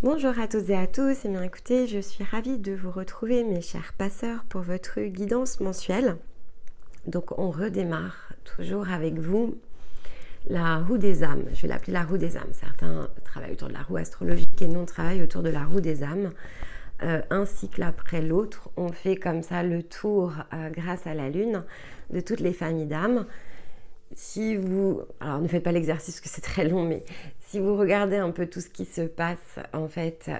Bonjour à toutes et à tous, et bien écoutez, je suis ravie de vous retrouver mes chers passeurs pour votre guidance mensuelle. Donc on redémarre toujours avec vous la roue des âmes, je vais l'appeler la roue des âmes. Certains travaillent autour de la roue astrologique et nous on travaille autour de la roue des âmes. Un cycle après l'autre, on fait comme ça le tour grâce à la lune de toutes les familles d'âmes. Si vous, alors ne faites pas l'exercice parce que c'est très long, mais si vous regardez un peu tout ce qui se passe en fait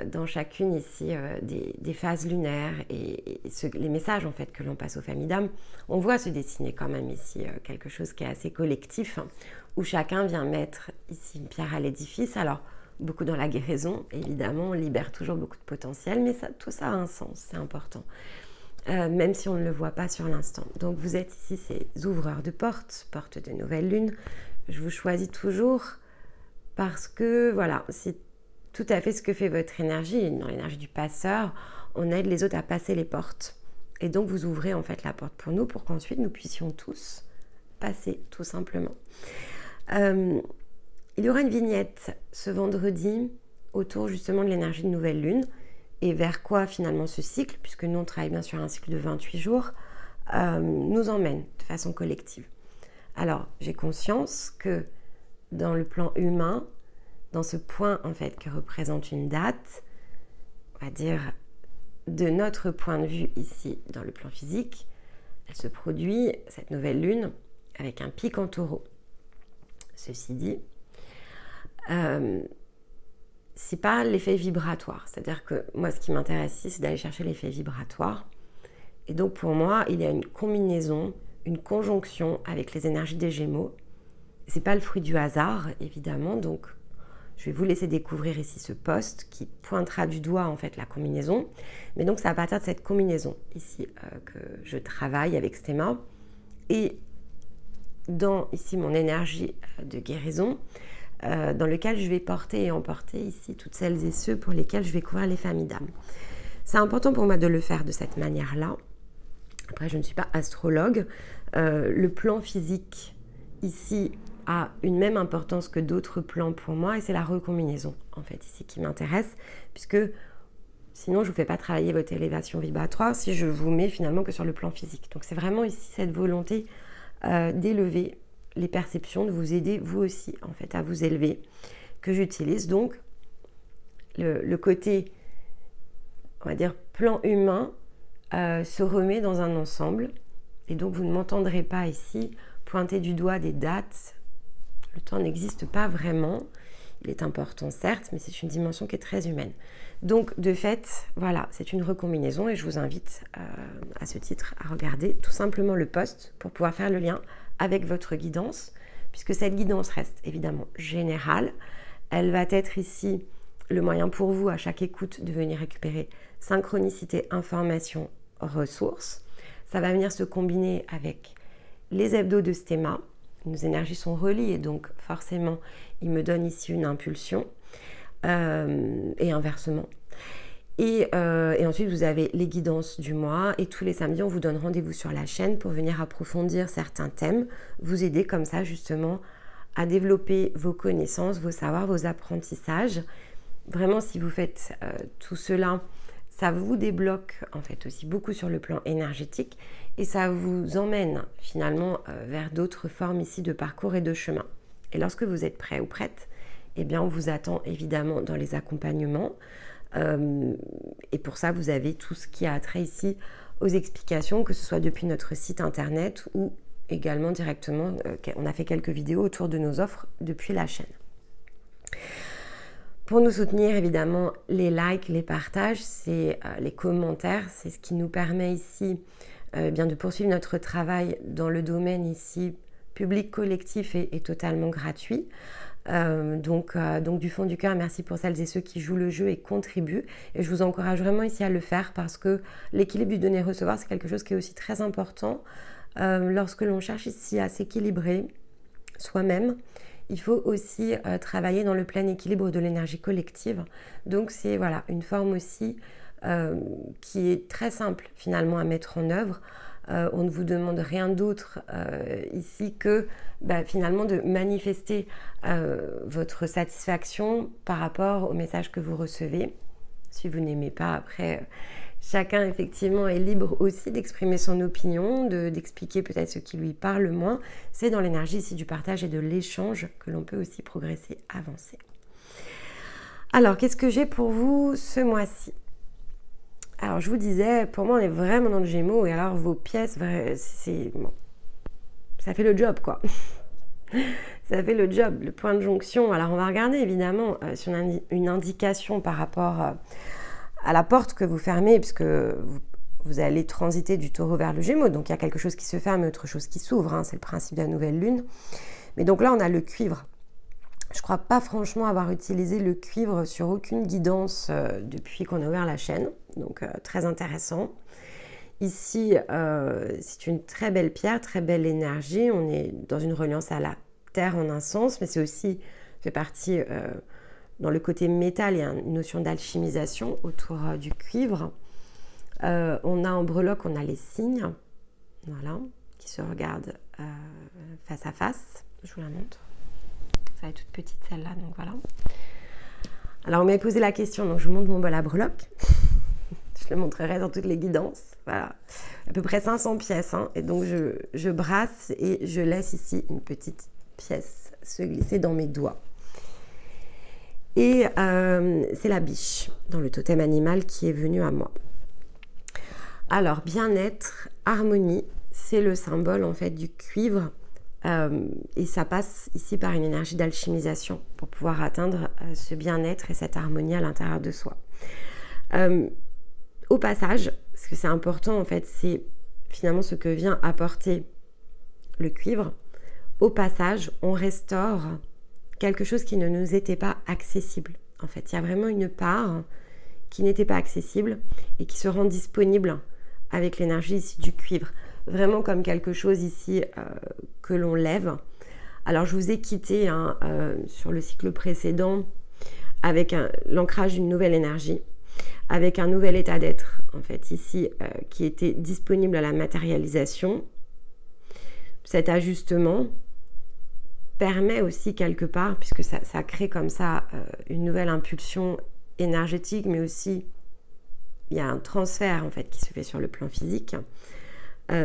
dans chacune ici des phases lunaires et les messages en fait que l'on passe aux familles d'âmes, on voit se dessiner quand même ici quelque chose qui est assez collectif, où chacun vient mettre ici une pierre à l'édifice. Alors beaucoup dans la guérison, évidemment, on libère toujours beaucoup de potentiel, mais tout ça a un sens, c'est important. Même si on ne le voit pas sur l'instant. Donc vous êtes ici ces ouvreurs de portes de nouvelle lune. Je vous choisis toujours parce que voilà, c'est tout à fait ce que fait votre énergie. Dans l'énergie du passeur, on aide les autres à passer les portes. Et donc vous ouvrez en fait la porte pour nous, pour qu'ensuite nous puissions tous passer, tout simplement. Il y aura une vignette ce vendredi autour justement de l'énergie de nouvelle lune. Et vers quoi finalement ce cycle, puisque nous on travaille bien sur un cycle de 28 jours, nous emmène de façon collective. Alors j'ai conscience que dans le plan humain, dans ce point en fait que représente une date, on va dire de notre point de vue ici dans le plan physique, elle se produit, cette nouvelle lune, avec un pic en taureau. Ceci dit, c'est pas l'effet vibratoire. C'est-à-dire que moi, ce qui m'intéresse ici, c'est d'aller chercher l'effet vibratoire. Et donc, pour moi, il y a une combinaison, une conjonction avec les énergies des Gémeaux. C'est pas le fruit du hasard, évidemment. Donc, je vais vous laisser découvrir ici ce post qui pointera du doigt, en fait, la combinaison. Mais donc, c'est à partir de cette combinaison, ici, que je travaille avec Stéma. Et dans, ici, mon énergie de guérison, dans lequel je vais porter et emporter ici toutes celles et ceux pour lesquels je vais couvrir les familles d'âmes. C'est important pour moi de le faire de cette manière-là. Après, je ne suis pas astrologue. Le plan physique ici a une même importance que d'autres plans pour moi et c'est la recombinaison en fait ici qui m'intéresse puisque sinon je ne vous fais pas travailler votre élévation vibratoire si je vous mets finalement que sur le plan physique. Donc c'est vraiment ici cette volonté d'élever les perceptions, de vous aider vous aussi en fait à vous élever, que j'utilise. Donc le côté, on va dire, plan humain se remet dans un ensemble et donc vous ne m'entendrez pas ici pointer du doigt des dates. Le temps n'existe pas vraiment, il est important certes, mais c'est une dimension qui est très humaine. Donc de fait, voilà, c'est une recombinaison et je vous invite à ce titre à regarder tout simplement le post pour pouvoir faire le lien avec votre guidance, puisque cette guidance reste évidemment générale. Elle va être ici le moyen pour vous, à chaque écoute, de venir récupérer synchronicité, information, ressources. Ça va venir se combiner avec les hebdos de Stéma. Nos énergies sont reliées, donc forcément, il me donne ici une impulsion, et inversement. Et ensuite, vous avez les guidances du mois et tous les samedis, on vous donne rendez-vous sur la chaîne pour venir approfondir certains thèmes, vous aider comme ça justement à développer vos connaissances, vos savoirs, vos apprentissages. Vraiment, si vous faites tout cela, ça vous débloque en fait aussi beaucoup sur le plan énergétique et ça vous emmène finalement vers d'autres formes ici de parcours et de chemin. Et lorsque vous êtes prêt ou prête, eh bien, on vous attend évidemment dans les accompagnements. Et pour ça, vous avez tout ce qui a trait ici aux explications, que ce soit depuis notre site internet ou également directement, on a fait quelques vidéos autour de nos offres depuis la chaîne. Pour nous soutenir, évidemment, les likes, les partages, les commentaires, c'est ce qui nous permet ici bien de poursuivre notre travail dans le domaine ici public, collectif et totalement gratuit. Donc du fond du cœur, merci pour celles et ceux qui jouent le jeu et contribuent. Et je vous encourage vraiment ici à le faire parce que l'équilibre du donner-recevoir, c'est quelque chose qui est aussi très important. Lorsque l'on cherche ici à s'équilibrer soi-même, il faut aussi travailler dans le plein équilibre de l'énergie collective. Donc c'est voilà, une forme aussi qui est très simple finalement à mettre en œuvre on ne vous demande rien d'autre ici que finalement de manifester votre satisfaction par rapport au message que vous recevez. Si vous n'aimez pas, après, chacun effectivement est libre aussi d'exprimer son opinion, d'expliquer peut-être ce qui lui parle le moins. C'est dans l'énergie ici du partage et de l'échange que l'on peut aussi progresser, avancer. Alors, qu'est-ce que j'ai pour vous ce mois-ci? Alors, je vous disais, pour moi, on est vraiment dans le Gémeaux. Et alors, vos pièces, bon, ça fait le job, quoi. Ça fait le job, le point de jonction. Alors, on va regarder, évidemment, sur une indication par rapport à la porte que vous fermez, puisque vous allez transiter du Taureau vers le Gémeaux. Donc, il y a quelque chose qui se ferme et autre chose qui s'ouvre. Hein, c'est le principe de la nouvelle lune. Mais donc là, on a le cuivre. Je ne crois pas franchement avoir utilisé le cuivre sur aucune guidance depuis qu'on a ouvert la chaîne. Donc, très intéressant. Ici, c'est une très belle pierre, très belle énergie. On est dans une reliance à la terre en un sens, mais c'est aussi, fait partie, dans le côté métal, il y a une notion d'alchimisation autour du cuivre. On a en breloque, on a les signes, voilà, qui se regardent face à face. Je vous la montre. Elle est toute petite celle-là, donc voilà. Alors on m'a posé la question, donc je vous montre mon bol à breloque. Je le montrerai dans toutes les guidances. Voilà, à peu près 500 pièces. Hein. Et donc je brasse et je laisse ici une petite pièce se glisser dans mes doigts. Et c'est la biche dans le totem animal qui est venue à moi. Alors bien-être, harmonie, c'est le symbole en fait du cuivre. Et ça passe ici par une énergie d'alchimisation pour pouvoir atteindre ce bien-être et cette harmonie à l'intérieur de soi. Au passage, parce que c'est important en fait, c'est finalement ce que vient apporter le cuivre. Au passage, on restaure quelque chose qui ne nous était pas accessible. En fait, il y a vraiment une part qui n'était pas accessible et qui se rend disponible avec l'énergie ici du cuivre. Vraiment comme quelque chose ici que l'on lève. Alors je vous ai quitté sur le cycle précédent avec l'ancrage d'une nouvelle énergie, avec un nouvel état d'être en fait ici qui était disponible à la matérialisation. Cet ajustement permet aussi quelque part, puisque ça crée comme ça une nouvelle impulsion énergétique, mais aussi il y a un transfert en fait qui se fait sur le plan physique.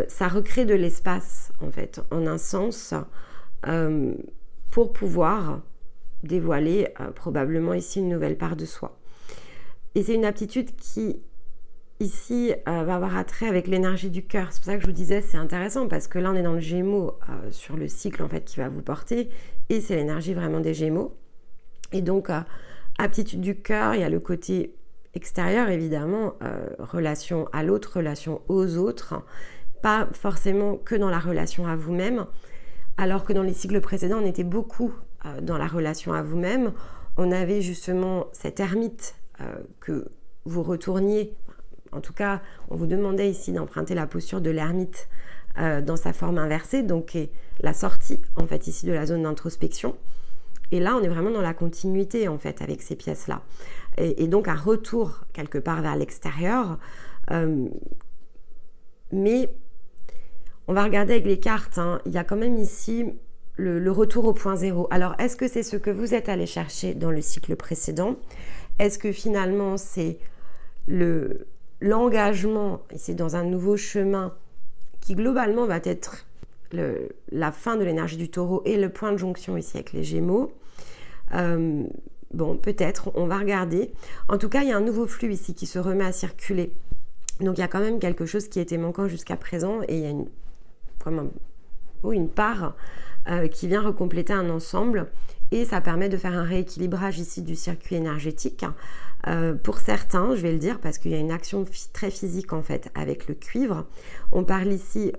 Ça recrée de l'espace, en fait, en un sens, pour pouvoir dévoiler probablement ici une nouvelle part de soi. Et c'est une aptitude qui, ici, va avoir attrait avec l'énergie du cœur. C'est pour ça que je vous disais, c'est intéressant, parce que là, on est dans le Gémeaux sur le cycle, en fait, qui va vous porter, et c'est l'énergie vraiment des Gémeaux. Et donc, aptitude du cœur, il y a le côté extérieur, évidemment, relation à l'autre, relation aux autres, pas forcément que dans la relation à vous-même, alors que dans les cycles précédents, on était beaucoup dans la relation à vous-même. On avait justement cette ermite que vous retourniez, en tout cas, on vous demandait ici d'emprunter la posture de l'ermite dans sa forme inversée, donc la sortie, en fait, ici de la zone d'introspection. Et là, on est vraiment dans la continuité, en fait, avec ces pièces-là. Et donc, un retour, quelque part, vers l'extérieur. Mais on va regarder avec les cartes, hein. Il y a quand même ici le retour au point zéro. Alors, est-ce que c'est ce que vous êtes allé chercher dans le cycle précédent? Est-ce que finalement, c'est l'engagement, ici dans un nouveau chemin, qui globalement va être la fin de l'énergie du Taureau et le point de jonction ici avec les Gémeaux? Bon, peut-être, on va regarder. En tout cas, il y a un nouveau flux ici qui se remet à circuler. Donc, il y a quand même quelque chose qui était manquant jusqu'à présent et il y a une part qui vient recompléter un ensemble et ça permet de faire un rééquilibrage ici du circuit énergétique. Pour certains, je vais le dire parce qu'il y a une action très physique en fait avec le cuivre. On parle ici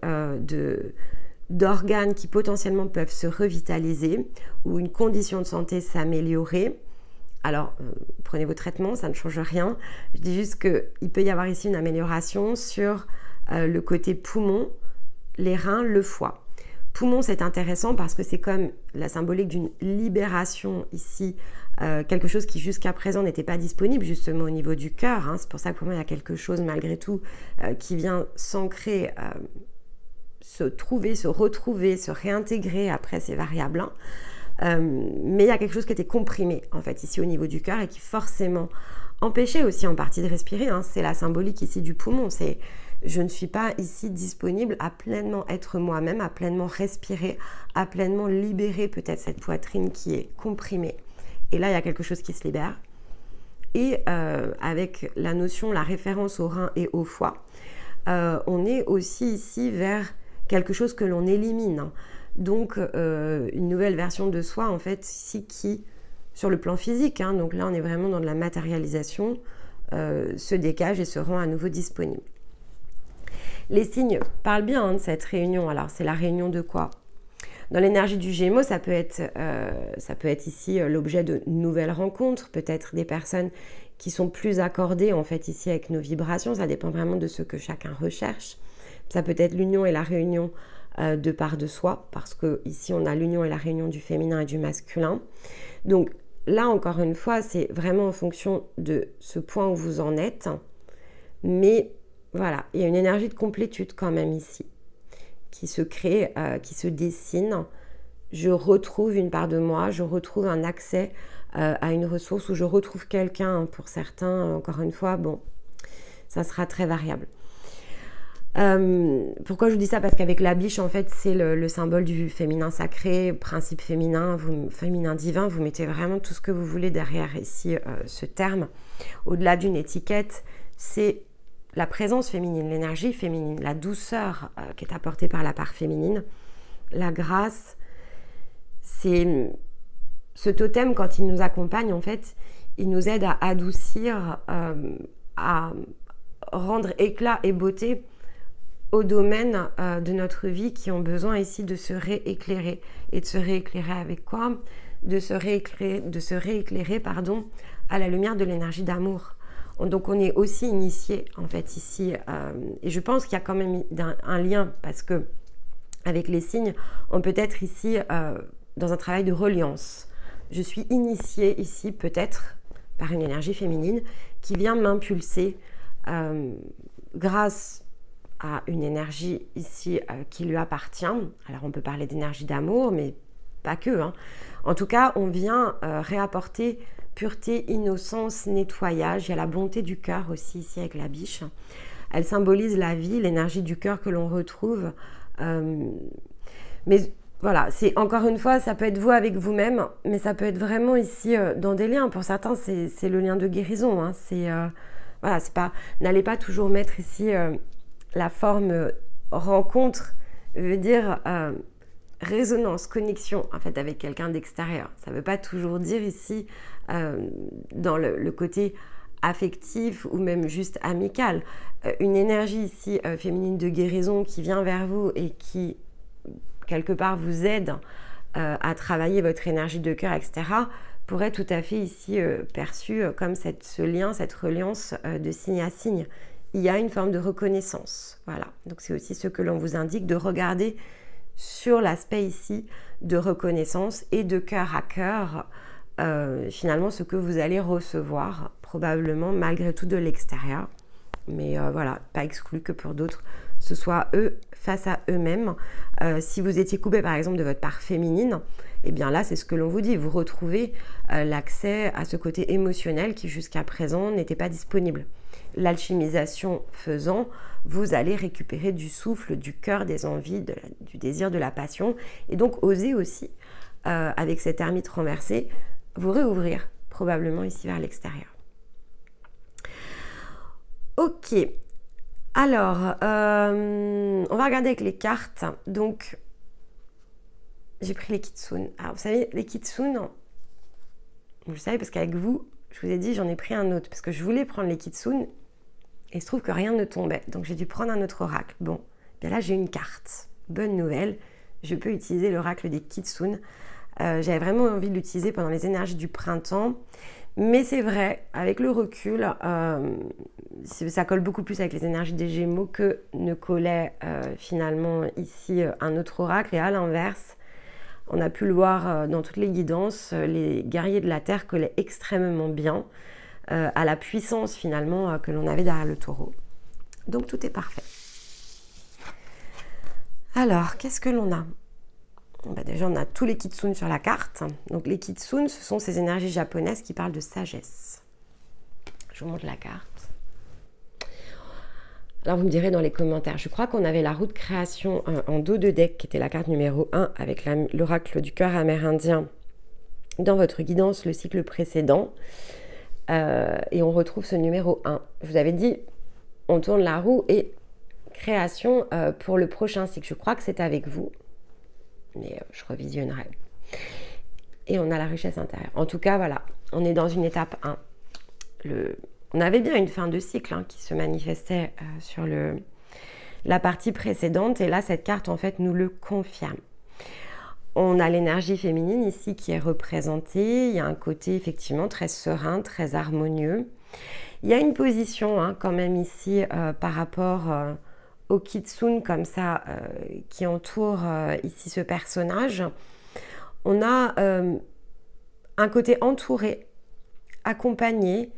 d'organes qui potentiellement peuvent se revitaliser ou une condition de santé s'améliorer. Alors, prenez vos traitements, ça ne change rien. Je dis juste qu'il peut y avoir ici une amélioration sur le côté poumon, les reins, le foie. Poumon, c'est intéressant parce que c'est comme la symbolique d'une libération ici quelque chose qui jusqu'à présent n'était pas disponible justement au niveau du cœur. Hein. C'est pour ça que pour moi il y a quelque chose malgré tout qui vient s'ancrer, se trouver, se retrouver, se réintégrer après ces variables. Hein. Mais il y a quelque chose qui était comprimé en fait ici au niveau du cœur et qui forcément empêchait aussi en partie de respirer. Hein. C'est la symbolique ici du poumon. C'est je ne suis pas ici disponible à pleinement être moi-même, à pleinement respirer, à pleinement libérer peut-être cette poitrine qui est comprimée. Et là, il y a quelque chose qui se libère. Et avec la notion, la référence au rein et au foie, on est aussi ici vers quelque chose que l'on élimine. Hein. Donc, une nouvelle version de soi, en fait, ici qui, sur le plan physique, hein, donc là, on est vraiment dans de la matérialisation, se décage et se rend à nouveau disponible. Les signes parlent bien hein, de cette réunion. Alors, c'est la réunion de quoi? Dans l'énergie du Gémeaux, ça peut être ici l'objet de nouvelles rencontres, peut-être des personnes qui sont plus accordées en fait ici avec nos vibrations. Ça dépend vraiment de ce que chacun recherche. Ça peut être l'union et la réunion de part de soi, parce que ici on a l'union et la réunion du féminin et du masculin. Donc là, encore une fois, c'est vraiment en fonction de ce point où vous en êtes. Mais voilà, il y a une énergie de complétude quand même ici, qui se crée, qui se dessine. Je retrouve une part de moi, je retrouve un accès à une ressource, ou je retrouve quelqu'un. Pour certains, encore une fois, bon, ça sera très variable. Pourquoi je vous dis ça? Parce qu'avec la biche, en fait, c'est le symbole du féminin sacré, principe féminin, féminin divin. Vous mettez vraiment tout ce que vous voulez derrière ici, ce terme. Au-delà d'une étiquette, c'est la présence féminine, l'énergie féminine, la douceur qui est apportée par la part féminine, la grâce. C'est ce totem, quand il nous accompagne, en fait, il nous aide à adoucir, à rendre éclat et beauté aux domaines de notre vie qui ont besoin ici de se rééclairer. Et de se rééclairer avec quoi? De se rééclairer, pardon, à la lumière de l'énergie d'amour. Donc on est aussi initié en fait ici, et je pense qu'il y a quand même un lien, parce que avec les signes, on peut être ici dans un travail de reliance. Je suis initiée ici peut-être par une énergie féminine qui vient m'impulser grâce à une énergie ici qui lui appartient. Alors on peut parler d'énergie d'amour, mais pas que. Hein. En tout cas, on vient réapporter pureté, innocence, nettoyage. Il y a la bonté du cœur aussi ici avec la biche. Elle symbolise la vie, l'énergie du cœur que l'on retrouve. Mais voilà, c'est encore une fois, ça peut être vous avec vous-même, mais ça peut être vraiment ici dans des liens. Pour certains, c'est le lien de guérison. Hein. Voilà, c'est pas. N'allez pas toujours mettre ici la forme rencontre, veut dire résonance, connexion en fait avec quelqu'un d'extérieur. Ça ne veut pas toujours dire ici dans le côté affectif ou même juste amical. Une énergie ici féminine de guérison qui vient vers vous et qui quelque part vous aide à travailler votre énergie de cœur, etc., pourrait tout à fait ici perçue comme ce lien, cette reliance de signe à signe. Il y a une forme de reconnaissance. Voilà. Donc c'est aussi ce que l'on vous indique, de regarder sur l'aspect ici de reconnaissance et de cœur à cœur, finalement ce que vous allez recevoir probablement malgré tout de l'extérieur. Mais voilà, pas exclu que pour d'autres, ce soit eux face à eux-mêmes. Si vous étiez coupé par exemple de votre part féminine, eh bien là c'est ce que l'on vous dit, vous retrouvez l'accès à ce côté émotionnel qui jusqu'à présent n'était pas disponible. L'alchimisation faisant, vous allez récupérer du souffle, du cœur, des envies, du désir, de la passion, et donc oser aussi, avec cette ermite renversée, vous réouvrir probablement ici vers l'extérieur. Ok, alors, on va regarder avec les cartes. Donc, j'ai pris les Kitsune. Alors, vous savez, les Kitsune, vous le savez parce qu'avec vous, je vous ai dit, j'en ai pris un autre, parce que je voulais prendre les Kitsune, et il se trouve que rien ne tombait. Donc, j'ai dû prendre un autre oracle. Bon, bien là, j'ai une carte. Bonne nouvelle, je peux utiliser l'oracle des Kitsune. J'avais vraiment envie de l'utiliser pendant les énergies du printemps. Mais c'est vrai, avec le recul, ça colle beaucoup plus avec les énergies des Gémeaux que ne collait finalement ici un autre oracle. Et à l'inverse, On a pu le voir dans toutes les guidances, les guerriers de la Terre collaient extrêmement bien à la puissance finalement que l'on avait derrière le taureau. Donc tout est parfait. Alors, qu'est-ce que l'on a? Déjà, on a tous les kitsune sur la carte. Donc les kitsune, ce sont ces énergies japonaises qui parlent de sagesse. Je vous montre la carte. Alors vous me direz dans les commentaires, je crois qu'on avait la roue de création en dos de deck, qui était la carte numéro 1, avec l'oracle du cœur amérindien dans votre guidance, le cycle précédent. Et on retrouve ce numéro 1. Je vous avais dit, on tourne la roue et création pour le prochain cycle. Je crois que c'est avec vous, mais je revisionnerai. Et on a la richesse intérieure. En tout cas, voilà, on est dans une étape 1. On avait bien une fin de cycle qui se manifestait sur la partie précédente. Et là, cette carte, en fait, nous le confirme. On a l'énergie féminine ici qui est représentée. Il y a un côté, effectivement, très serein, très harmonieux. Il y a une position, quand même, ici, par rapport au kitsune, comme ça, qui entoure ici ce personnage. On a un côté entouré, accompagné.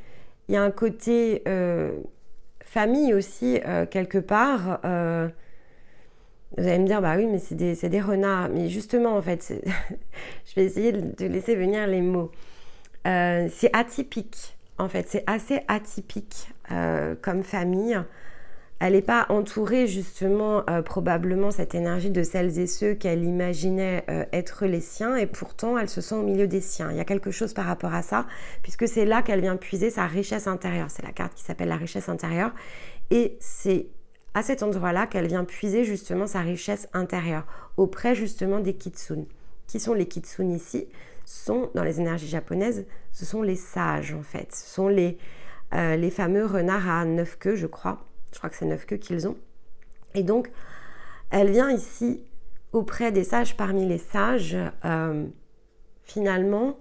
Il y a un côté famille aussi, quelque part. Vous allez me dire, bah oui, mais c'est des renards. Mais justement, en fait, je vais essayer de laisser venir les mots. C'est atypique, en fait. C'est assez atypique comme famille. Elle n'est pas entourée, justement, probablement, cette énergie de celles et ceux qu'elle imaginait être les siens. Et pourtant, elle se sent au milieu des siens. Il y a quelque chose par rapport à ça, puisque c'est là qu'elle vient puiser sa richesse intérieure. C'est la carte qui s'appelle la richesse intérieure. Et c'est à cet endroit-là qu'elle vient puiser, justement, sa richesse intérieure, auprès, justement, des kitsune. Qui sont les kitsune ici? Sont, dans les énergies japonaises, ce sont les sages, en fait. Ce sont les fameux renards à 9 queues, je crois. Je crois que c'est 9 queues qu'ils ont. Et donc, elle vient ici, auprès des sages, parmi les sages, finalement,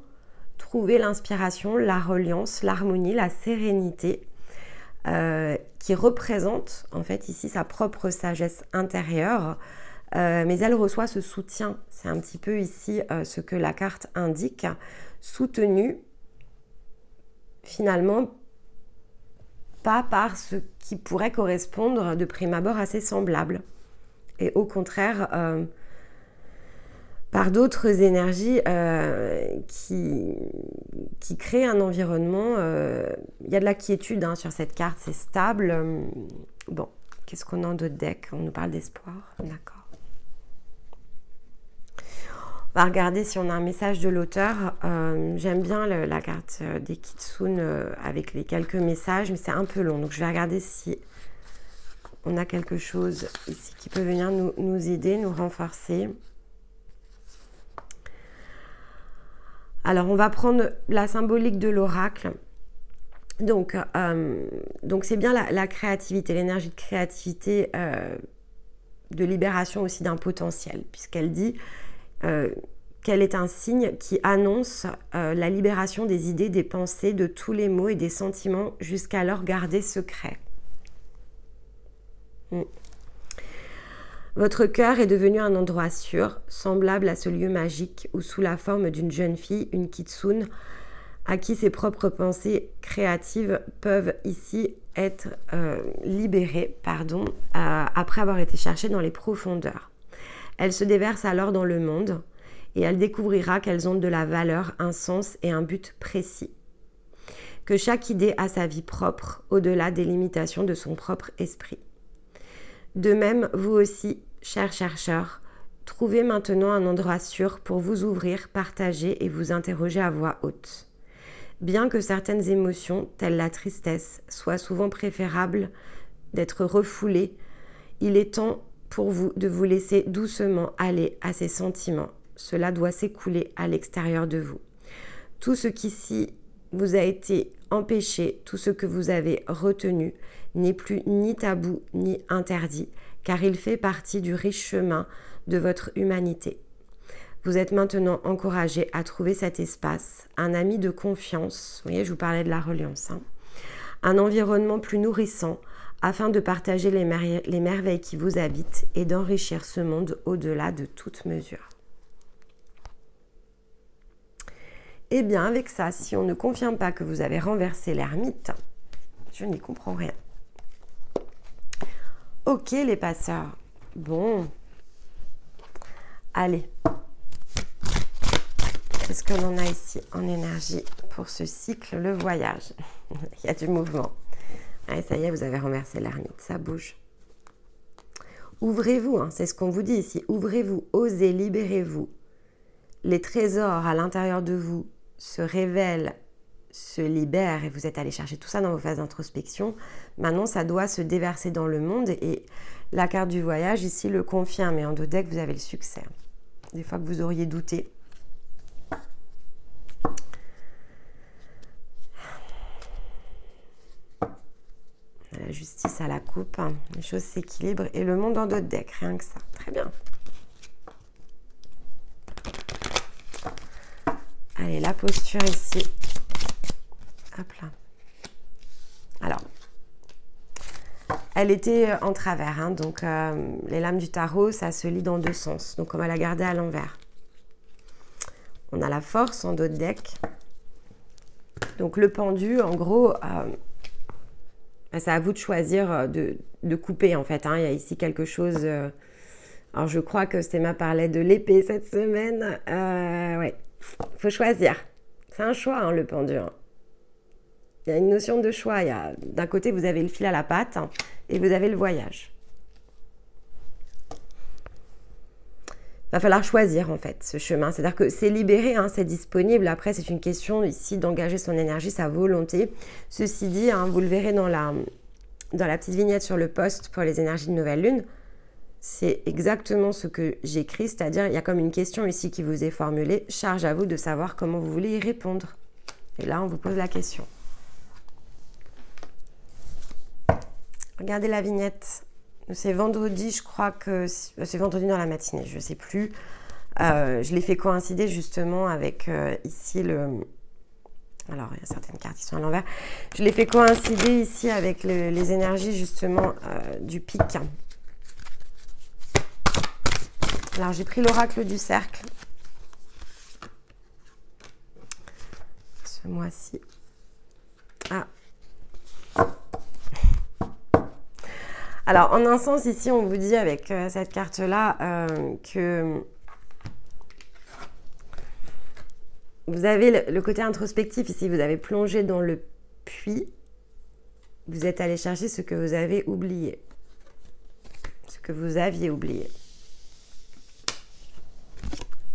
trouver l'inspiration, la reliance, l'harmonie, la sérénité, qui représente, en fait, ici, sa propre sagesse intérieure. Mais elle reçoit ce soutien. C'est un petit peu ici ce que la carte indique. Soutenu, finalement, pas par ce qui pourrait correspondre de prime abord à ses semblables. Et au contraire, par d'autres énergies qui créent un environnement. Il y a de la quiétude sur cette carte, c'est stable. Bon, qu'est-ce qu'on a en d'autres decks? On nous parle d'espoir, d'accord. On va regarder si on a un message de l'auteur. J'aime bien la carte des kitsune avec les quelques messages, mais c'est un peu long. Donc je vais regarder si on a quelque chose ici qui peut venir nous aider, nous renforcer. Alors on va prendre la symbolique de l'oracle. Donc c'est bien la créativité, l'énergie de créativité, de libération aussi d'un potentiel, puisqu'elle dit qu'elle est un signe qui annonce la libération des idées, des pensées, de tous les mots et des sentiments jusqu'alors gardés secrets. Votre cœur est devenu un endroit sûr, semblable à ce lieu magique où, sous la forme d'une jeune fille, une kitsune, à qui ses propres pensées créatives peuvent ici être libérées, après avoir été cherchées dans les profondeurs. Elle se déverse alors dans le monde et elle découvrira qu'elles ont de la valeur, un sens et un but précis. Que chaque idée a sa vie propre, au-delà des limitations de son propre esprit. De même, vous aussi, chers chercheurs, trouvez maintenant un endroit sûr pour vous ouvrir, partager et vous interroger à voix haute. Bien que certaines émotions, telles la tristesse, soient souvent préférables d'être refoulées, il est temps pour vous de vous laisser doucement aller à ces sentiments. Cela doit s'écouler à l'extérieur de vous. Tout ce qu'ici vous a été empêché, tout ce que vous avez retenu, n'est plus ni tabou ni interdit, car il fait partie du riche chemin de votre humanité. Vous êtes maintenant encouragé à trouver cet espace, un ami de confiance, vous voyez, je vous parlais de la reliance, un environnement plus nourrissant, afin de partager les merveilles qui vous habitent et d'enrichir ce monde au-delà de toute mesure. Eh bien, avec ça, si on ne confirme pas que vous avez renversé l'ermite, je n'y comprends rien. Ok, les passeurs. Bon. Allez. Qu'est-ce que l'on a ici en énergie pour ce cycle, le voyage? Il y a du mouvement. Allez, ça y est, vous avez renversé l'ermite, ça bouge. Ouvrez-vous, hein, c'est ce qu'on vous dit ici. Ouvrez-vous, osez, libérez-vous. Les trésors à l'intérieur de vous se révèlent, se libèrent et vous êtes allé chercher tout ça dans vos phases d'introspection. Maintenant, ça doit se déverser dans le monde et la carte du voyage ici le confirme. Et en dos deck, vous avez le succès. Des fois que vous auriez douté. La justice à la coupe, les choses s'équilibrent et le monde en dos deck, rien que ça. Très bien. Allez, la posture ici. Hop là. Alors, elle était en travers, hein, donc les lames du tarot, ça se lit dans deux sens. Donc on va la garder à l'envers. On a la force en dos de deck. Donc le pendu, en gros, c'est à vous de choisir de couper en fait. Hein. Il y a ici quelque chose... alors je crois que Stéma parlait de l'épée cette semaine. Ouais, faut choisir. C'est un choix, hein, le pendu. Hein. Il y a une notion de choix. D'un côté, vous avez le fil à la patte hein, et vous avez le voyage. Il va falloir choisir en fait ce chemin. C'est-à-dire que c'est libéré, hein, c'est disponible. Après, c'est une question ici d'engager son énergie, sa volonté. Ceci dit, hein, vous le verrez dans la petite vignette sur le post pour les énergies de nouvelle lune. C'est exactement ce que j'écris, c'est-à-dire il y a comme une question ici qui vous est formulée. Charge à vous de savoir comment vous voulez y répondre. Et là, on vous pose la question. Regardez la vignette. C'est vendredi, je crois que c'est vendredi dans la matinée, je ne sais plus. Je l'ai fait coïncider justement avec ici le... Alors, il y a certaines cartes qui sont à l'envers. Je l'ai fait coïncider ici avec les énergies justement du pic. Alors, j'ai pris l'oracle du cercle. Ce mois-ci. Ah. Alors, en un sens, ici, on vous dit avec cette carte-là que vous avez le côté introspectif ici. Vous avez plongé dans le puits. Vous êtes allé chercher ce que vous avez oublié. Ce que vous aviez oublié.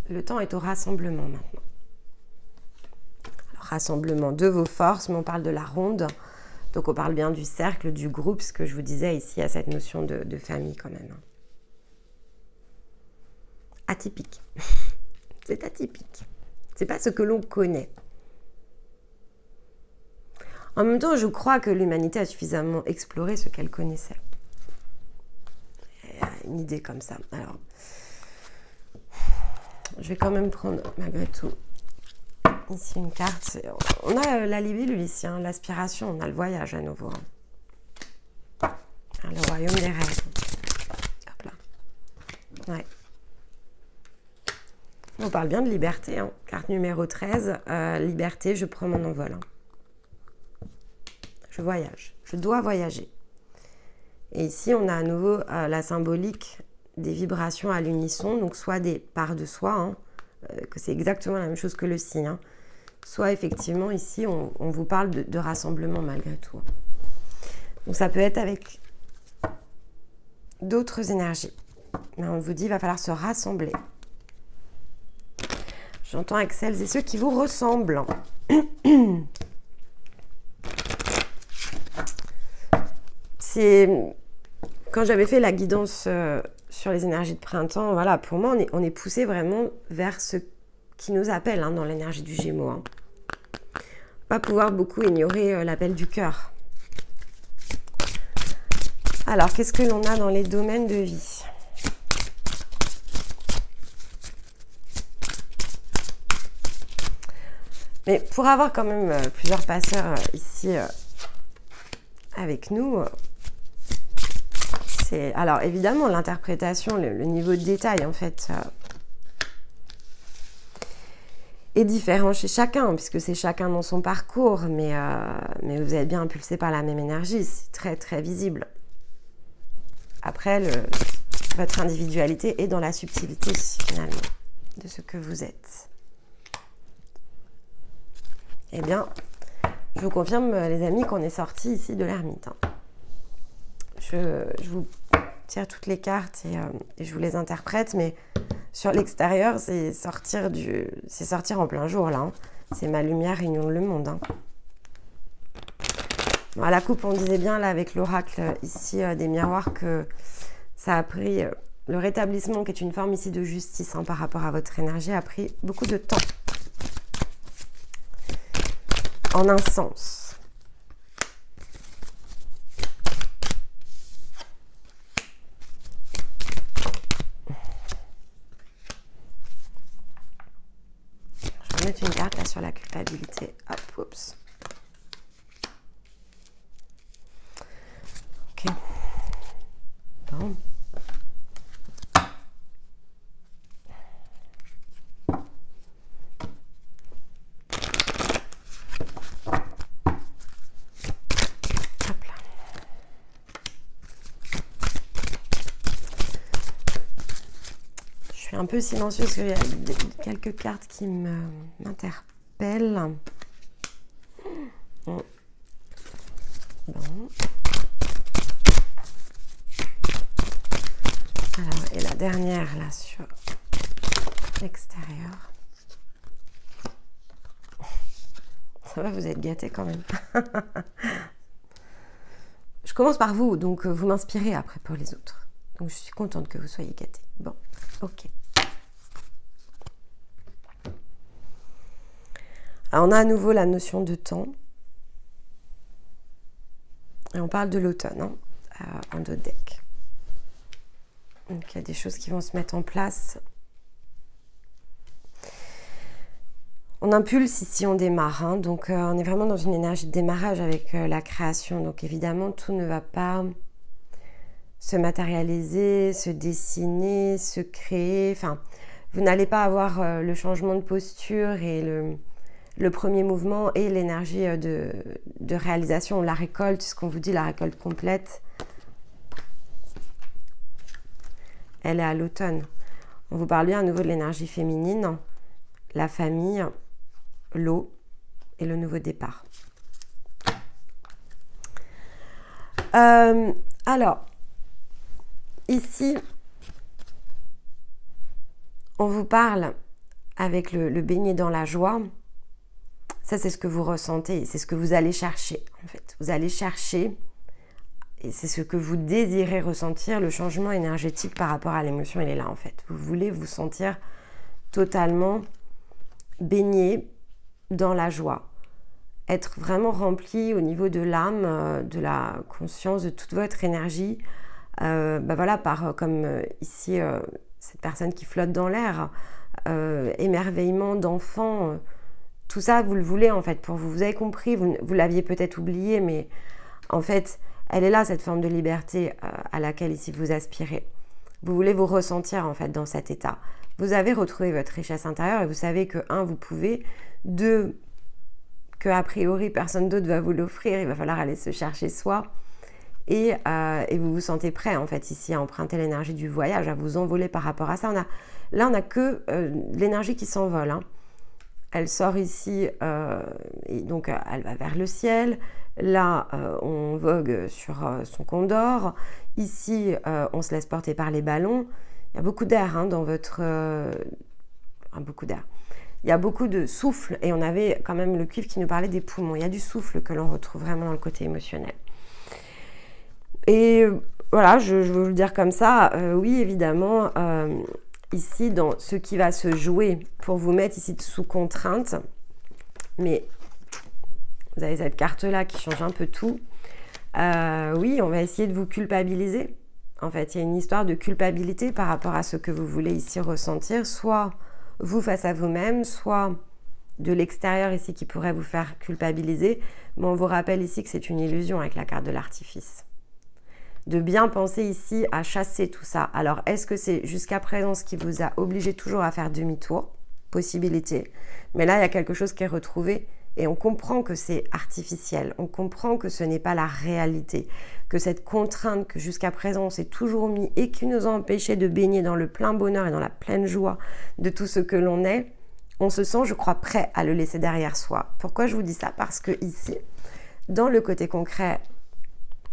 Le temps est au rassemblement maintenant. Alors, rassemblement de vos forces, mais on parle de la ronde. Donc, on parle bien du cercle, du groupe, ce que je vous disais ici, à cette notion de famille quand même. Atypique. C'est atypique. C'est pas ce que l'on connaît. En même temps, je crois que l'humanité a suffisamment exploré ce qu'elle connaissait. Il y a une idée comme ça. Alors, je vais quand même prendre, malgré tout, ici une carte. On a la libellule ici, hein, l'aspiration, on a le voyage à nouveau. Hein. Le royaume des rêves. Hop là. Ouais. On parle bien de liberté. Hein. Carte numéro 13, liberté, je prends mon envol. Hein. Je voyage. Je dois voyager. Et ici, on a à nouveau la symbolique des vibrations à l'unisson, donc soit des parts de soi, hein, que c'est exactement la même chose que le signe, hein. Soit effectivement ici on vous parle de rassemblement malgré tout. Donc ça peut être avec d'autres énergies. Mais on vous dit il va falloir se rassembler. J'entends avec celles et ceux qui vous ressemblent. C'est quand j'avais fait la guidance sur les énergies de printemps, voilà, pour moi on est poussé vraiment vers ce qui nous appelle hein, dans l'énergie du Gémeaux. Hein. Pas pouvoir beaucoup ignorer l'appel du cœur. Alors, qu'est-ce que l'on a dans les domaines de vie? Mais pour avoir quand même plusieurs passeurs ici avec nous, c'est... Alors, évidemment, l'interprétation, le niveau de détail, en fait... est différent chez chacun, puisque c'est chacun dans son parcours, mais vous êtes bien impulsé par la même énergie, c'est très très visible. Après, votre individualité est dans la subtilité, finalement, de ce que vous êtes. Eh bien, je vous confirme, les amis, qu'on est sorti ici de l'ermite. Hein. Je vous tire toutes les cartes et je vous les interprète, mais sur l'extérieur, c'est sortir en plein jour, là. Hein. C'est ma lumière inonde le monde. Hein. Bon, à la coupe, on disait bien, là, avec l'oracle ici des miroirs, que ça a pris... le rétablissement, qui est une forme ici de justice par rapport à votre énergie, a pris beaucoup de temps. En un sens. Je vais mettre une carte là sur la culpabilité. Hop, oups. Ok. Bon. Un peu silencieuse parce qu'il y a quelques cartes qui m'interpellent. Bon. Alors, et la dernière là sur l'extérieur. Ça va, vous êtes gâtés quand même. Je commence par vous, donc vous m'inspirez après pour les autres. Donc je suis contente que vous soyez gâtés. Bon, ok. Alors, on a à nouveau la notion de temps. Et on parle de l'automne en 2 decks. Donc, il y a des choses qui vont se mettre en place. On impulse ici, on démarre. Donc, on est vraiment dans une énergie de démarrage avec la création. Donc, évidemment, tout ne va pas se matérialiser, se dessiner, se créer. Enfin, vous n'allez pas avoir le changement de posture et le premier mouvement et l'énergie de réalisation, la récolte, ce qu'on vous dit, la récolte complète, elle est à l'automne. On vous parle bien à nouveau de l'énergie féminine, la famille, l'eau et le nouveau départ. Alors, ici, on vous parle avec le baigner dans la joie. Ça, c'est ce que vous ressentez, c'est ce que vous allez chercher, en fait. Vous allez chercher, et c'est ce que vous désirez ressentir, le changement énergétique par rapport à l'émotion, il est là, en fait. Vous voulez vous sentir totalement baigné dans la joie. Être vraiment rempli au niveau de l'âme, de la conscience, de toute votre énergie. Voilà, comme ici, cette personne qui flotte dans l'air, émerveillement d'enfant, tout ça, vous le voulez en fait pour vous. Vous avez compris, vous l'aviez peut-être oublié, mais en fait, elle est là, cette forme de liberté à laquelle ici vous aspirez. Vous voulez vous ressentir en fait dans cet état. Vous avez retrouvé votre richesse intérieure et vous savez que 1, vous pouvez, 2, que a priori personne d'autre va vous l'offrir, il va falloir aller se chercher soi. Et vous vous sentez prêt en fait ici à emprunter l'énergie du voyage, à vous envoler par rapport à ça. Là, on n'a que l'énergie qui s'envole. Hein. Elle sort ici, et donc elle va vers le ciel. Là, on vogue sur son condor. Ici, on se laisse porter par les ballons. Il y a beaucoup d'air dans votre... beaucoup d'air. Il y a beaucoup de souffle. Et on avait quand même le cuivre qui nous parlait des poumons. Il y a du souffle que l'on retrouve vraiment dans le côté émotionnel. Et voilà, je veux vous le dire comme ça. Oui, évidemment... ici, dans ce qui va se jouer pour vous mettre ici sous contrainte. Mais vous avez cette carte-là qui change un peu tout. Oui, on va essayer de vous culpabiliser. En fait, il y a une histoire de culpabilité par rapport à ce que vous voulez ici ressentir. Soit vous face à vous-même, soit de l'extérieur ici qui pourrait vous faire culpabiliser. Mais on vous rappelle ici que c'est une illusion avec la carte de l'artifice. De bien penser ici à chasser tout ça. Alors, est-ce que c'est jusqu'à présent ce qui vous a obligé toujours à faire demi-tour? possibilité. Mais là, il y a quelque chose qui est retrouvé et on comprend que c'est artificiel. On comprend que ce n'est pas la réalité. Que cette contrainte que jusqu'à présent on s'est toujours mis et qui nous a empêchés de baigner dans le plein bonheur et dans la pleine joie de tout ce que l'on est, on se sent, je crois, prêt à le laisser derrière soi. Pourquoi je vous dis ça? Parce que ici, dans le côté concret,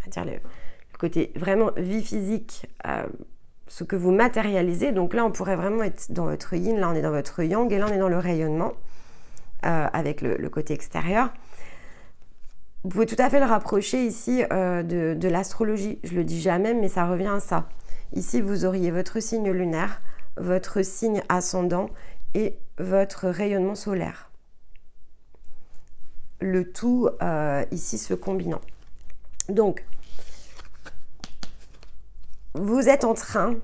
c'est-à-dire le côté vraiment vie physique, ce que vous matérialisez, donc là on pourrait vraiment être dans votre yin, là on est dans votre yang et là on est dans le rayonnement avec le côté extérieur. Vous pouvez tout à fait le rapprocher ici de l'astrologie, je le dis jamais mais ça revient à ça. Ici vous auriez votre signe lunaire, votre signe ascendant et votre rayonnement solaire. Le tout ici se combinant. Donc, vous êtes en train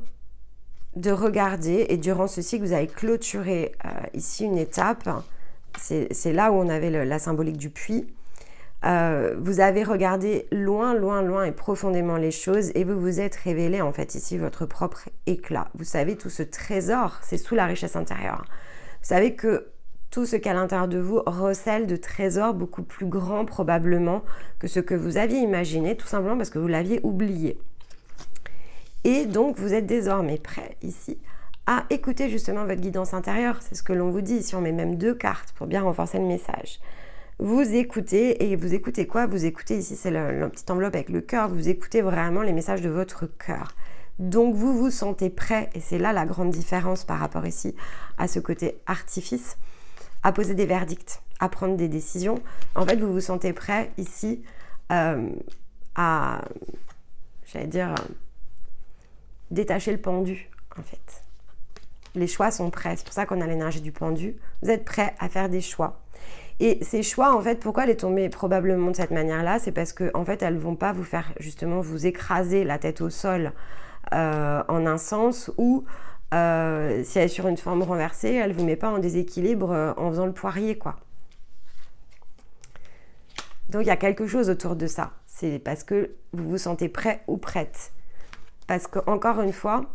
de regarder, et durant ce cycle, vous avez clôturé ici une étape. C'est là où on avait la symbolique du puits. Vous avez regardé loin, loin, loin et profondément les choses et vous vous êtes révélé en fait ici votre propre éclat. Vous savez, tout ce trésor, c'est sous la richesse intérieure. Vous savez que tout ce qu'à l'intérieur de vous recèle de trésors beaucoup plus grands probablement que ce que vous aviez imaginé, tout simplement parce que vous l'aviez oublié. Et donc, vous êtes désormais prêt ici à écouter justement votre guidance intérieure. C'est ce que l'on vous dit ici. On met même 2 cartes pour bien renforcer le message. Vous écoutez, et vous écoutez quoi? Vous écoutez ici, c'est la petite enveloppe avec le cœur. Vous écoutez vraiment les messages de votre cœur. Donc, vous vous sentez prêt, et c'est là la grande différence par rapport ici à ce côté artifice, à poser des verdicts, à prendre des décisions. En fait, vous vous sentez prêt ici à, j'allais dire, détacher le pendu, en fait. Les choix sont prêts. C'est pour ça qu'on a l'énergie du pendu. Vous êtes prêt à faire des choix. Et ces choix, en fait, pourquoi elle est tombée probablement de cette manière-là? C'est parce que, en fait, elles ne vont pas vous faire, justement, vous écraser la tête au sol en un sens, ou si elle est sur une forme renversée, elle ne vous met pas en déséquilibre en faisant le poirier, quoi. Donc, il y a quelque chose autour de ça. C'est parce que vous vous sentez prêt ou prête. Parce que, encore une fois,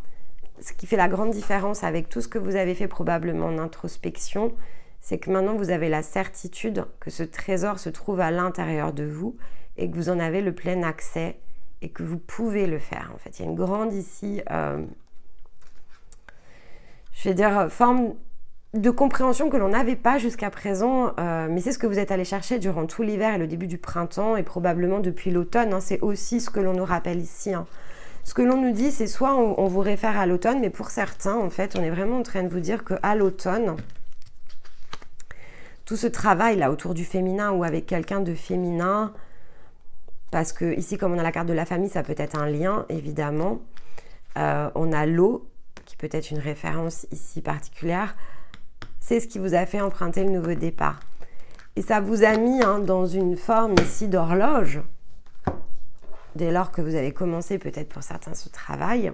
ce qui fait la grande différence avec tout ce que vous avez fait probablement en introspection, c'est que maintenant vous avez la certitude que ce trésor se trouve à l'intérieur de vous et que vous en avez le plein accès et que vous pouvez le faire. En fait, il y a une grande ici, je vais dire, forme de compréhension que l'on n'avait pas jusqu'à présent, mais c'est ce que vous êtes allé chercher durant tout l'hiver et le début du printemps et probablement depuis l'automne. Hein, c'est aussi ce que l'on nous rappelle ici. Hein. Ce que l'on nous dit, c'est soit on vous réfère à l'automne, mais pour certains, en fait, on est vraiment en train de vous dire qu'à l'automne, tout ce travail là autour du féminin ou avec quelqu'un de féminin, parce que ici, comme on a la carte de la famille, ça peut être un lien, évidemment. On a l'eau, qui peut être une référence ici particulière. C'est ce qui vous a fait emprunter le nouveau départ. Et ça vous a mis dans une forme ici d'horloge, dès lors que vous avez commencé peut-être pour certains ce travail.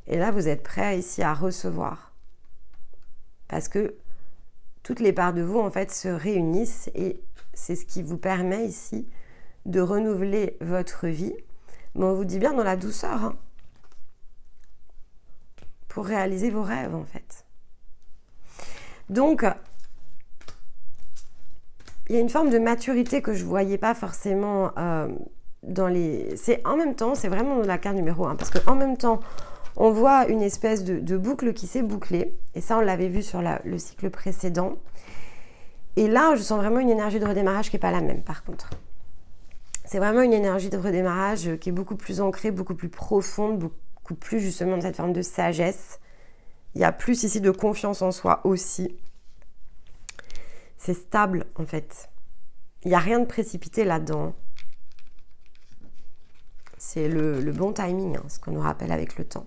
Et là, vous êtes prêt ici à recevoir. Parce que toutes les parts de vous, en fait, se réunissent et c'est ce qui vous permet ici de renouveler votre vie. Mais on vous dit bien dans la douceur, hein, pour réaliser vos rêves, en fait. Donc, il y a une forme de maturité que je ne voyais pas forcément dans les... En même temps, c'est vraiment la carte numéro 1, parce qu'en même temps, on voit une espèce de boucle qui s'est bouclée, et ça, on l'avait vu sur le cycle précédent. Et là, je sens vraiment une énergie de redémarrage qui n'est pas la même, par contre. C'est vraiment une énergie de redémarrage qui est beaucoup plus ancrée, beaucoup plus profonde, beaucoup plus justement de cette forme de sagesse. Il y a plus ici de confiance en soi aussi. C'est stable, en fait. Il n'y a rien de précipité là-dedans. C'est le bon timing, hein, ce qu'on nous rappelle avec le temps.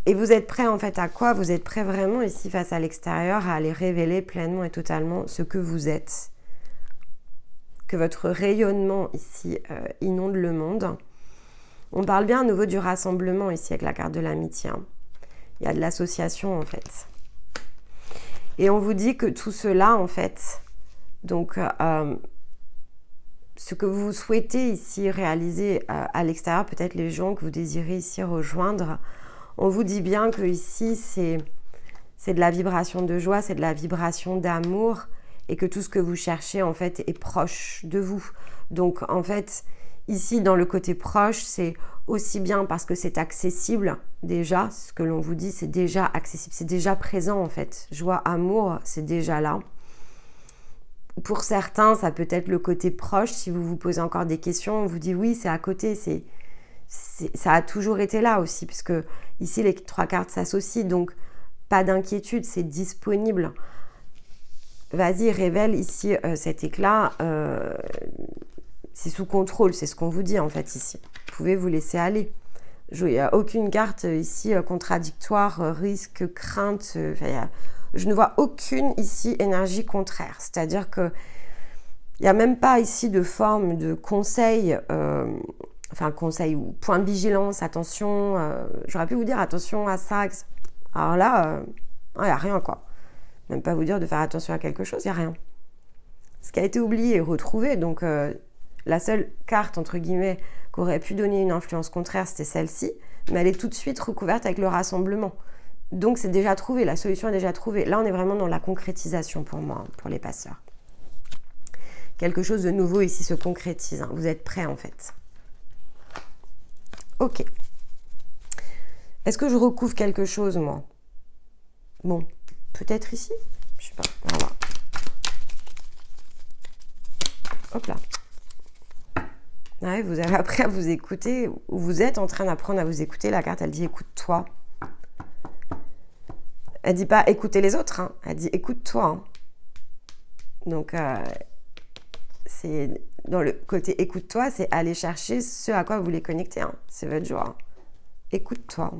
Et vous êtes prêt en fait à quoi? Vous êtes prêt vraiment ici face à l'extérieur à aller révéler pleinement et totalement ce que vous êtes. Que votre rayonnement ici inonde le monde. On parle bien à nouveau du rassemblement ici avec la carte de l'amitié. Hein. Il y a de l'association en fait. Et on vous dit que tout cela en fait, donc ce que vous souhaitez ici réaliser à l'extérieur, peut-être les gens que vous désirez ici rejoindre, on vous dit bien que ici c'est de la vibration de joie, c'est de la vibration d'amour, et que tout ce que vous cherchez, en fait, est proche de vous. Donc, en fait, ici, dans le côté proche, c'est aussi bien parce que c'est accessible, déjà, ce que l'on vous dit, c'est déjà accessible, c'est déjà présent, en fait. Joie, amour, c'est déjà là. Pour certains, ça peut être le côté proche. Si vous vous posez encore des questions, on vous dit oui, c'est à côté, ça a toujours été là aussi, puisque ici, les 3 cartes s'associent, donc pas d'inquiétude, c'est disponible. Vas-y, révèle ici cet éclat, c'est sous contrôle, c'est ce qu'on vous dit en fait ici. Vous pouvez vous laisser aller. Il n'y a aucune carte ici contradictoire, risque, crainte. Je ne vois aucune ici énergie contraire. C'est-à-dire que il n'y a même pas ici de forme de conseil, conseil ou point de vigilance, attention. J'aurais pu vous dire attention à ça. Alors là, il n'y a rien quoi. Même pas vous dire de faire attention à quelque chose, il n'y a rien. Ce qui a été oublié est retrouvé, donc la seule carte, entre guillemets, qui aurait pu donner une influence contraire, c'était celle-ci, mais elle est tout de suite recouverte avec le rassemblement. Donc c'est déjà trouvé, la solution est déjà trouvée. Là, on est vraiment dans la concrétisation pour moi, pour les passeurs. Quelque chose de nouveau ici se concrétise, hein. Vous êtes prêts en fait. Ok. Est-ce que je recouvre quelque chose, moi? Bon. Peut-être ici, je sais pas, on va voir. Hop là. Ouais, vous avez appris à vous écouter, ou vous êtes en train d'apprendre à vous écouter. La carte, elle dit écoute-toi. Elle dit pas écouter les autres, hein. Elle dit écoute-toi. Hein. Donc, c'est dans le côté écoute-toi, c'est aller chercher ce à quoi vous voulez connecter. Hein. C'est votre joie. Écoute-toi.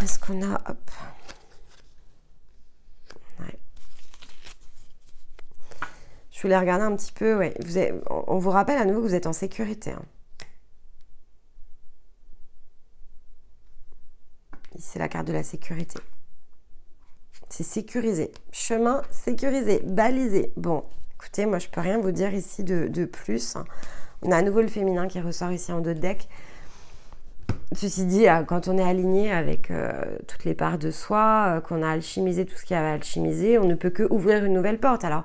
Est-ce qu'on a... Hop. Ouais. Je voulais regarder un petit peu. Ouais. On vous rappelle à nouveau que vous êtes en sécurité. Hein. Ici, c'est la carte de la sécurité. C'est sécurisé. Chemin sécurisé, balisé. Bon, écoutez, moi, je peux rien vous dire ici de plus. On a à nouveau le féminin qui ressort ici en 2 decks. Ceci dit, quand on est aligné avec toutes les parts de soi, qu'on a alchimisé tout ce qu'il y avait à alchimiser, on ne peut que ouvrir une nouvelle porte. Alors,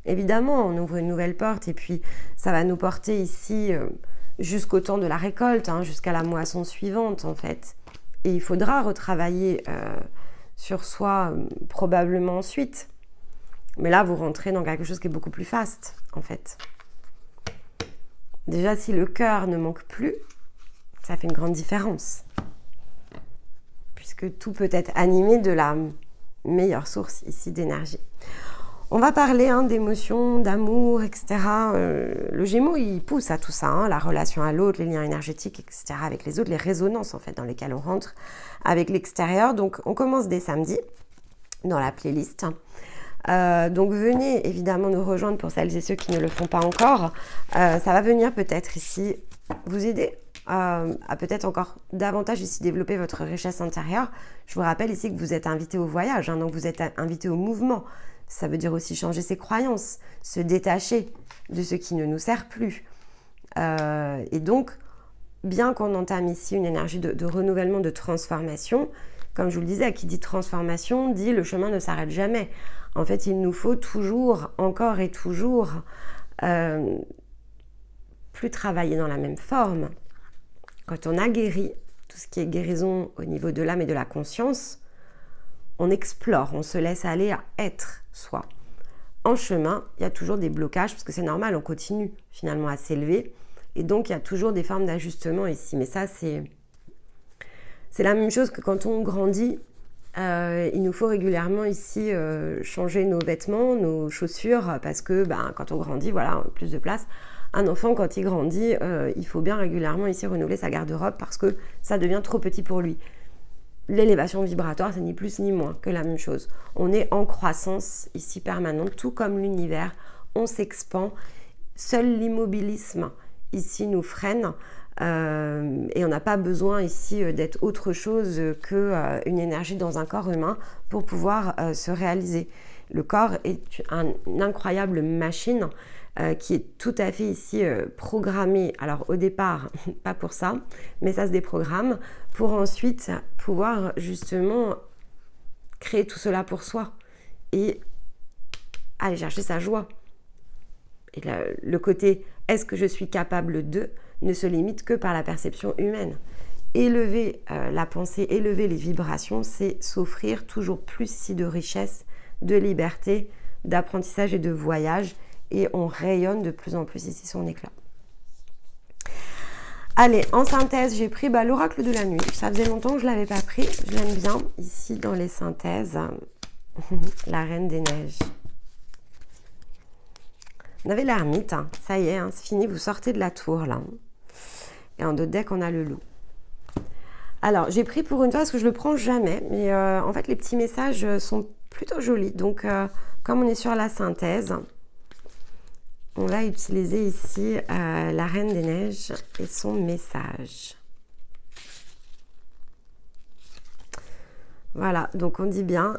évidemment, on ouvre une nouvelle porte et puis ça va nous porter ici jusqu'au temps de la récolte, hein, jusqu'à la moisson suivante, en fait. Et il faudra retravailler sur soi probablement ensuite. Mais là, vous rentrez dans quelque chose qui est beaucoup plus faste, en fait. Déjà, si le cœur ne manque plus, ça fait une grande différence. Puisque tout peut être animé de la meilleure source ici d'énergie. On va parler d'émotions, d'amour, etc. Le Gémeaux, il pousse à tout ça, hein, la relation à l'autre, les liens énergétiques, etc. avec les autres, les résonances en fait dans lesquelles on rentre avec l'extérieur. Donc on commence dès samedi dans la playlist. Donc venez évidemment nous rejoindre pour celles et ceux qui ne le font pas encore. Ça va venir peut-être ici vous aider à peut-être encore davantage ici développer votre richesse intérieure. Je vous rappelle ici que vous êtes invité au voyage, hein, donc vous êtes invité au mouvement. Ça veut dire aussi changer ses croyances, se détacher de ce qui ne nous sert plus. Et donc, bien qu'on entame ici une énergie de renouvellement, de transformation, comme je vous le disais, qui dit transformation, dit le chemin ne s'arrête jamais. En fait, il nous faut toujours, encore et toujours, plus travailler dans la même forme. Quand on a guéri, tout ce qui est guérison au niveau de l'âme et de la conscience, on explore, on se laisse aller à être soi. En chemin, il y a toujours des blocages, parce que c'est normal, on continue finalement à s'élever. Et donc, il y a toujours des formes d'ajustement ici. Mais ça, c'est la même chose que quand on grandit. Il nous faut régulièrement ici changer nos vêtements, nos chaussures, parce que quand on grandit, voilà, plus de place. Un enfant, quand il grandit, il faut bien régulièrement ici renouveler sa garde-robe parce que ça devient trop petit pour lui. L'élévation vibratoire, c'est ni plus ni moins que la même chose. On est en croissance ici permanente, tout comme l'univers. On s'expand. Seul l'immobilisme ici nous freine. Et on n'a pas besoin ici d'être autre chose qu'une énergie dans un corps humain pour pouvoir se réaliser. Le corps est une incroyable machine qui est tout à fait ici programmé. Alors au départ, pas pour ça, mais ça se déprogramme pour ensuite pouvoir justement créer tout cela pour soi et aller chercher sa joie. Et le côté « est-ce que je suis capable de » ne se limite que par la perception humaine. Élever la pensée, élever les vibrations, c'est s'offrir toujours plus ici de richesse, de liberté, d'apprentissage et de voyage. Et on rayonne de plus en plus ici son éclat. Allez, en synthèse, j'ai pris l'oracle de la nuit. Ça faisait longtemps que je ne l'avais pas pris. Je l'aime bien ici dans les synthèses. La Reine des Neiges. On avait l'ermite. Hein. Ça y est, hein, c'est fini. Vous sortez de la tour là. Et en d'autres decks, on a le loup. Alors, j'ai pris pour une fois parce que je ne le prends jamais. Mais en fait, les petits messages sont plutôt jolis. Donc, comme on est sur la synthèse, on va utiliser ici la Reine des Neiges et son message. Voilà, donc on dit bien,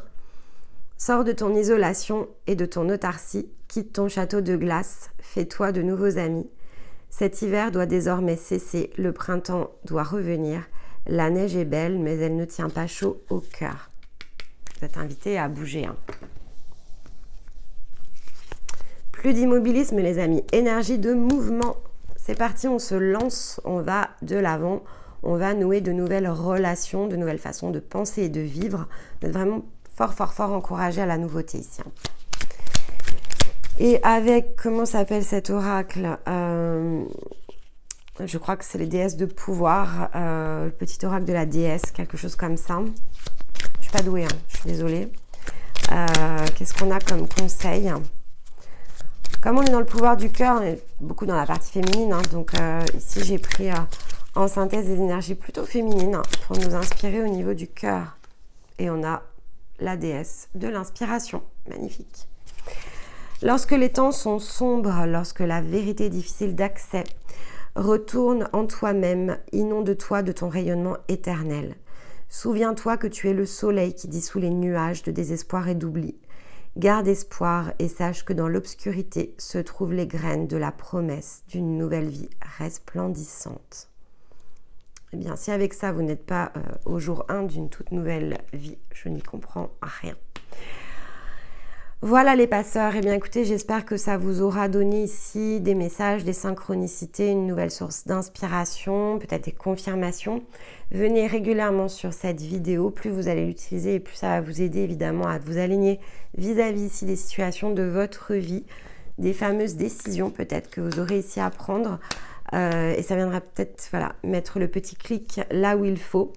sors de ton isolation et de ton autarcie, quitte ton château de glace, fais-toi de nouveaux amis. Cet hiver doit désormais cesser, le printemps doit revenir. La neige est belle, mais elle ne tient pas chaud au cœur. Vous êtes invité à bouger. Hein. Plus d'immobilisme, les amis. Énergie de mouvement. C'est parti, on se lance, on va de l'avant. On va nouer de nouvelles relations, de nouvelles façons de penser et de vivre. Vous êtes vraiment fort, fort, fort encouragé à la nouveauté ici. Et avec, comment s'appelle cet oracle je crois que c'est les déesses de pouvoir, le petit oracle de la déesse, quelque chose comme ça. Je ne suis pas douée, hein, je suis désolée. Qu'est-ce qu'on a comme conseil? Comme on est dans le pouvoir du cœur, on est beaucoup dans la partie féminine. Hein, donc ici, j'ai pris en synthèse des énergies plutôt féminines pour nous inspirer au niveau du cœur. Et on a la déesse de l'inspiration. Magnifique. Lorsque les temps sont sombres, lorsque la vérité est difficile d'accès, retourne en toi-même, inonde-toi de ton rayonnement éternel. Souviens-toi que tu es le soleil qui dissout les nuages de désespoir et d'oubli. Garde espoir et sache que dans l'obscurité se trouvent les graines de la promesse d'une nouvelle vie resplendissante. Eh bien, si avec ça, vous n'êtes pas au jour 1 d'une toute nouvelle vie, je n'y comprends rien. Voilà les passeurs, eh bien écoutez, j'espère que ça vous aura donné ici des messages, des synchronicités, une nouvelle source d'inspiration, peut-être des confirmations. Venez régulièrement sur cette vidéo, plus vous allez l'utiliser et plus ça va vous aider évidemment à vous aligner vis-à-vis ici des situations de votre vie, des fameuses décisions peut-être que vous aurez ici à prendre. Et ça viendra peut-être mettre le petit clic là où il faut.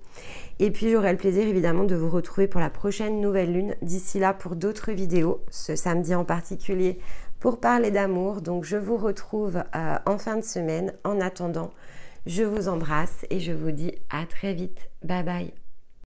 Et puis j'aurai le plaisir évidemment de vous retrouver pour la prochaine nouvelle lune. D'ici là pour d'autres vidéos, ce samedi en particulier pour parler d'amour. Donc je vous retrouve en fin de semaine. En attendant, je vous embrasse et je vous dis à très vite. Bye bye.